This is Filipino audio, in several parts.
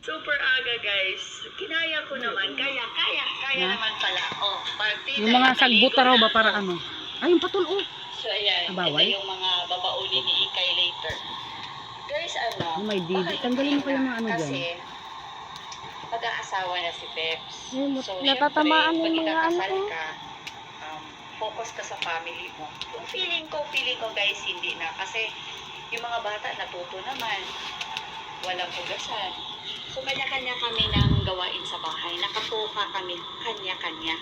Super aga, guys. Kinaya ko naman. Kaya naman pala. Oh, party. Yung mga sagbuta raw ba para ano? Ay, yung patol, oh. So, ayan. Bawal? Ito yung mga babaunin ni Ikay later. Guys, ano? May didi. baka Tanggalin mo hindi kayo na. mga ano Kasi, dyan. mag-aasawa na si Peps. So, natatamaan syempre, yung pag mga ano. ikakasal ka, focus ka sa family mo. Yung feeling ko guys, hindi na. Kasi, yung mga bata natuto naman. Walang hugasan. So, kanya-kanya kami ng gawain sa bahay. Nakatoka kami, kanya-kanya.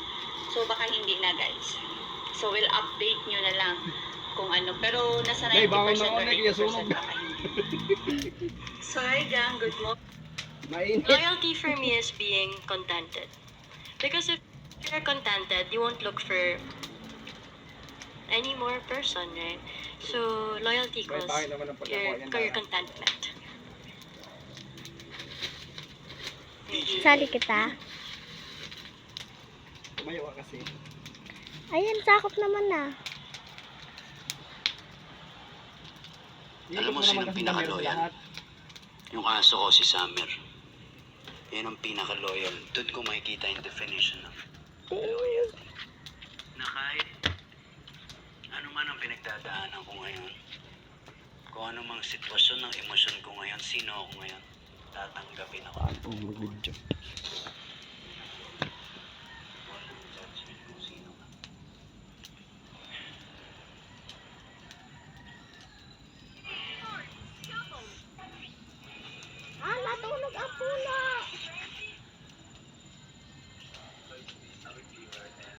So, baka hindi na, guys. So, we'll update nyo na lang kung ano. Pero, nasa 90% or 80% baka hindi. So, hi, gang. Good morning. Loyalty for me is being contented. Because if you're contented, you won't look for any more person, right? So, loyalty equals your contentment. Sali kita. Tumayo ka kasi. Ayan, sakop naman na. Alam mo sinong pinaka-loyal? Yung aso ko, si Summer. Yan ang pinaka-loyal. Doon ko makikita yung definition ng loyalty. Na kahit ano man ang pinagdadaanan ko ngayon, kung ano mang sitwasyon ng emosyon ko ngayon, sino ako ngayon, tatanggapin ako.